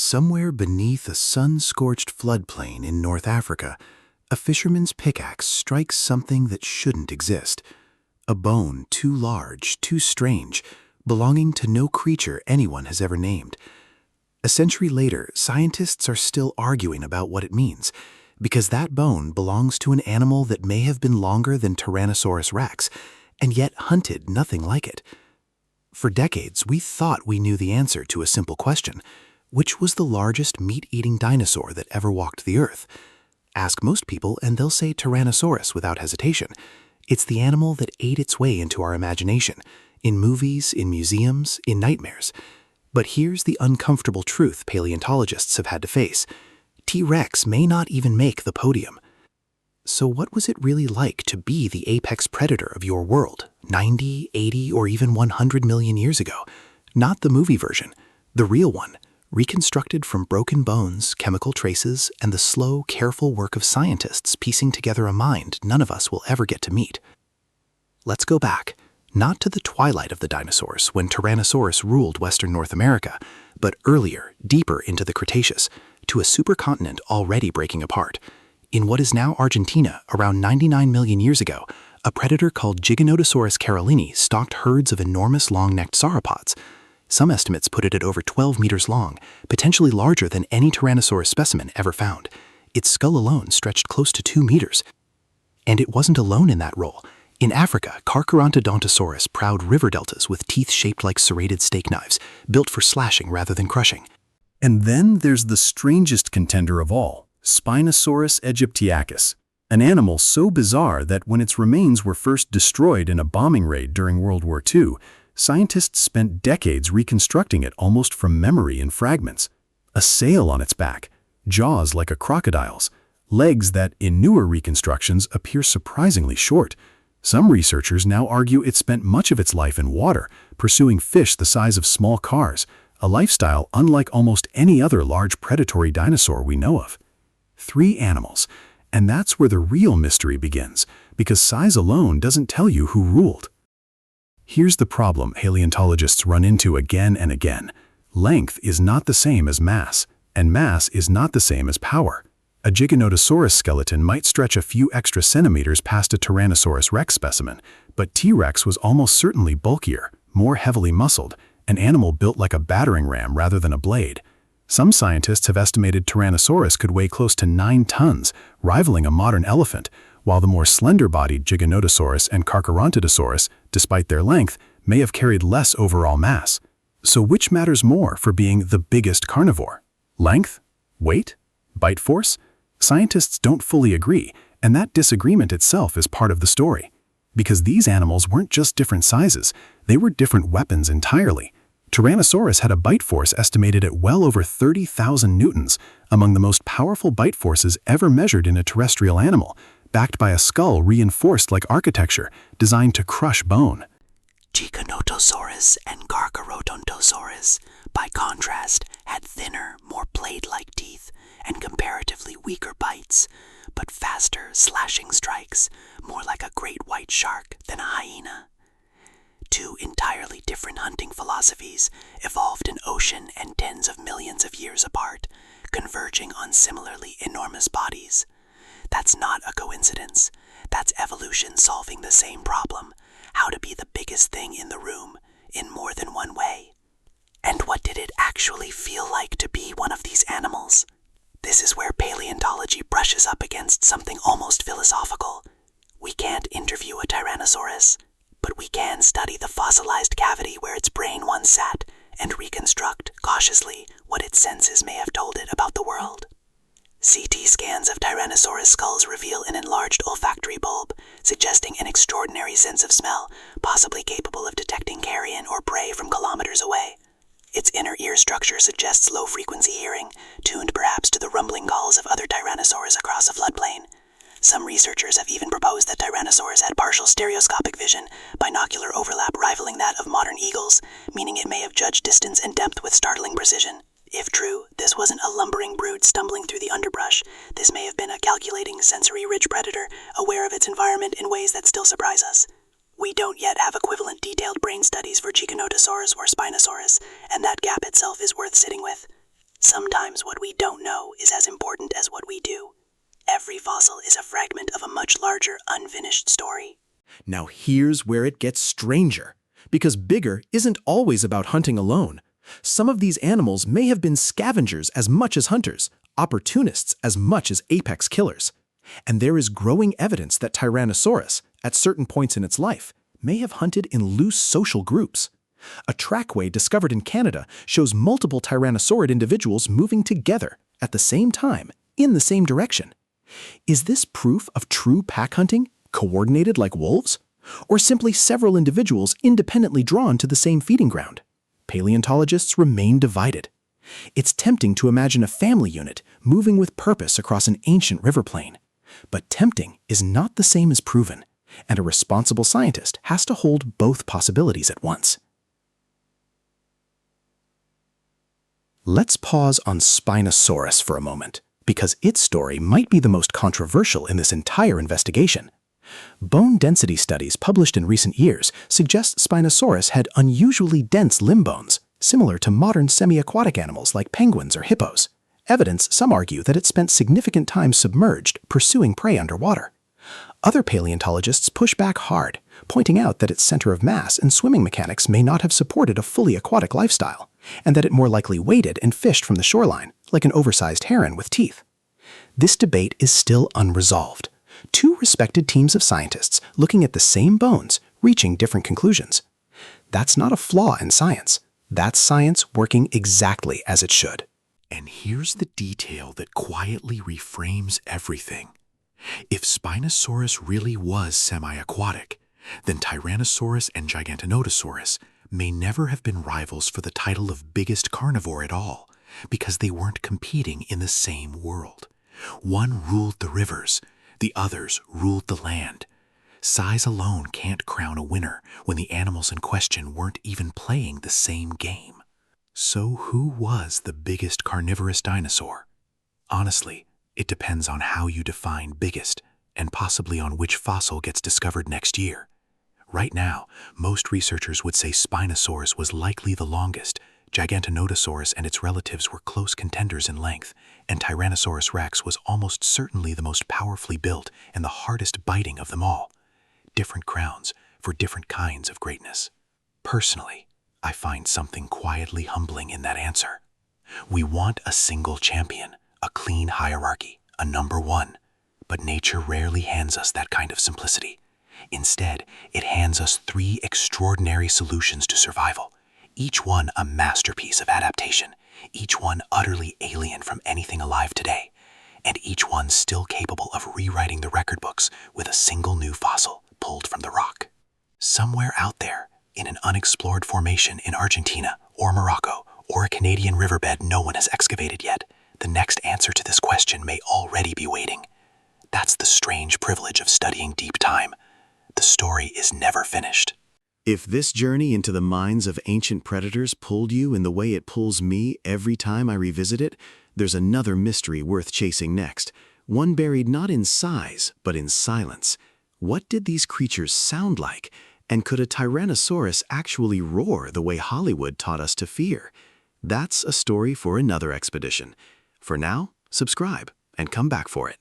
Somewhere beneath a sun-scorched floodplain in North Africa, a fisherman's pickaxe strikes something that shouldn't exist. A bone too large, too strange, belonging to no creature anyone has ever named. A century later, scientists are still arguing about what it means, because that bone belongs to an animal that may have been longer than Tyrannosaurus rex, and yet hunted nothing like it. For decades, we thought we knew the answer to a simple question: which was the largest meat-eating dinosaur that ever walked the earth? Ask most people and they'll say Tyrannosaurus without hesitation. It's the animal that ate its way into our imagination, in movies, in museums, in nightmares. But here's the uncomfortable truth paleontologists have had to face. T-Rex may not even make the podium. So what was it really like to be the apex predator of your world 90, 80, or even 100 million years ago? Not the movie version, the real one, reconstructed from broken bones, chemical traces, and the slow, careful work of scientists piecing together a mind none of us will ever get to meet. Let's go back, not to the twilight of the dinosaurs when Tyrannosaurus ruled Western North America, but earlier, deeper into the Cretaceous, to a supercontinent already breaking apart. In what is now Argentina, around 99 million years ago, a predator called Giganotosaurus carolini stalked herds of enormous long-necked sauropods. Some estimates put it at over 12 meters long, potentially larger than any Tyrannosaurus specimen ever found. Its skull alone stretched close to 2 meters. And it wasn't alone in that role. In Africa, Carcharodontosaurus prowled river deltas with teeth shaped like serrated steak knives, built for slashing rather than crushing. And then there's the strangest contender of all, Spinosaurus aegyptiacus, an animal so bizarre that when its remains were first destroyed in a bombing raid during World War II, scientists spent decades reconstructing it almost from memory in fragments. A sail on its back, jaws like a crocodile's, legs that, in newer reconstructions, appear surprisingly short. Some researchers now argue it spent much of its life in water, pursuing fish the size of small cars, a lifestyle unlike almost any other large predatory dinosaur we know of. 3 animals, and that's where the real mystery begins, because size alone doesn't tell you who ruled. Here's the problem paleontologists run into again and again. Length is not the same as mass, and mass is not the same as power. A Giganotosaurus skeleton might stretch a few extra centimeters past a Tyrannosaurus rex specimen, but T-Rex was almost certainly bulkier, more heavily muscled, an animal built like a battering ram rather than a blade. Some scientists have estimated Tyrannosaurus could weigh close to 9 tons, rivaling a modern elephant, while the more slender-bodied Giganotosaurus and Carcharodontosaurus, despite their length, may have carried less overall mass. So which matters more for being the biggest carnivore? Length? Weight? Bite force? Scientists don't fully agree, and that disagreement itself is part of the story. Because these animals weren't just different sizes, they were different weapons entirely. Tyrannosaurus had a bite force estimated at well over 30,000 newtons, among the most powerful bite forces ever measured in a terrestrial animal, backed by a skull reinforced like architecture, designed to crush bone. Giganotosaurus and Carcharodontosaurus, by contrast, had thinner, more blade-like teeth and comparatively weaker bites, but faster, slashing strikes, more like a great white shark than a hyena. 2 entirely different hunting philosophies evolved in ocean and tens of millions of years apart, converging on similarly enormous bodies. That's not a coincidence. That's evolution solving the same problem: how to be the biggest thing in the room, in more than one way. And what did it actually feel like to be one of these animals? This is where paleontology brushes up against something almost philosophical. We can't interview a Tyrannosaurus, but we can study the fossilized cavity where its brain once sat and reconstruct, cautiously, what its senses may have told it about the world. CT scans of Tyrannosaurus skulls reveal an enlarged olfactory bulb, suggesting an extraordinary sense of smell, possibly capable of detecting carrion or prey from kilometers away. Its inner ear structure suggests low-frequency hearing, tuned perhaps to the rumbling calls of other Tyrannosaurs across a floodplain. Some researchers have even proposed that Tyrannosaurs had partial stereoscopic vision, binocular overlap rivaling that of modern eagles, meaning it may have judged distance and depth with startling precision. If true, this wasn't a lumbering brood stumbling through the underbrush. This may have been a calculating, sensory-rich predator, aware of its environment in ways that still surprise us. We don't yet have equivalent detailed brain studies for Giganotosaurus or Spinosaurus, and that gap itself is worth sitting with. sometimes what we don't know is as important as what we do. Every fossil is a fragment of a much larger, unfinished story. Now here's where it gets stranger, because bigger isn't always about hunting alone. Some of these animals may have been scavengers as much as hunters, opportunists as much as apex killers. And there is growing evidence that Tyrannosaurus, at certain points in its life, may have hunted in loose social groups. A trackway discovered in Canada shows multiple tyrannosaurid individuals moving together at the same time, in the same direction. Is this proof of true pack hunting, coordinated like wolves? Or simply several individuals independently drawn to the same feeding ground? Paleontologists remain divided. It's tempting to imagine a family unit moving with purpose across an ancient river plain. But tempting is not the same as proven, and a responsible scientist has to hold both possibilities at once. Let's pause on Spinosaurus for a moment, because its story might be the most controversial in this entire investigation. Bone density studies published in recent years suggest Spinosaurus had unusually dense limb bones, similar to modern semi-aquatic animals like penguins or hippos. Evidence, some argue, that it spent significant time submerged, pursuing prey underwater. Other paleontologists push back hard, pointing out that its center of mass and swimming mechanics may not have supported a fully aquatic lifestyle, and that it more likely waded and fished from the shoreline, like an oversized heron with teeth. This debate is still unresolved. Two respected teams of scientists looking at the same bones, reaching different conclusions. That's not a flaw in science. That's science working exactly as it should. And here's the detail that quietly reframes everything. If Spinosaurus really was semi-aquatic, then Tyrannosaurus and Giganotosaurus may never have been rivals for the title of biggest carnivore at all, because they weren't competing in the same world. One ruled the rivers, the others ruled the land. Size alone can't crown a winner when the animals in question weren't even playing the same game. So who was the biggest carnivorous dinosaur? Honestly, it depends on how you define biggest, and possibly on which fossil gets discovered next year. Right now, most researchers would say Spinosaurus was likely the longest, Giganotosaurus and its relatives were close contenders in length, and Tyrannosaurus rex was almost certainly the most powerfully built and the hardest biting of them all. Different crowns for different kinds of greatness. Personally, I find something quietly humbling in that answer. We want a single champion, a clean hierarchy, a number one. But nature rarely hands us that kind of simplicity. Instead, it hands us three extraordinary solutions to survival, each one a masterpiece of adaptation, each one utterly alien from anything alive today, and each one still capable of rewriting the record books with a single new fossil pulled from the rock. Somewhere out there, in an unexplored formation in Argentina or Morocco or a Canadian riverbed no one has excavated yet, the next answer to this question may already be waiting. That's the strange privilege of studying deep time. The story is never finished. If this journey into the minds of ancient predators pulled you in the way it pulls me every time I revisit it, there's another mystery worth chasing next, one buried not in size, but in silence. What did these creatures sound like? And could a Tyrannosaurus actually roar the way Hollywood taught us to fear? That's a story for another expedition. For now, subscribe and come back for it.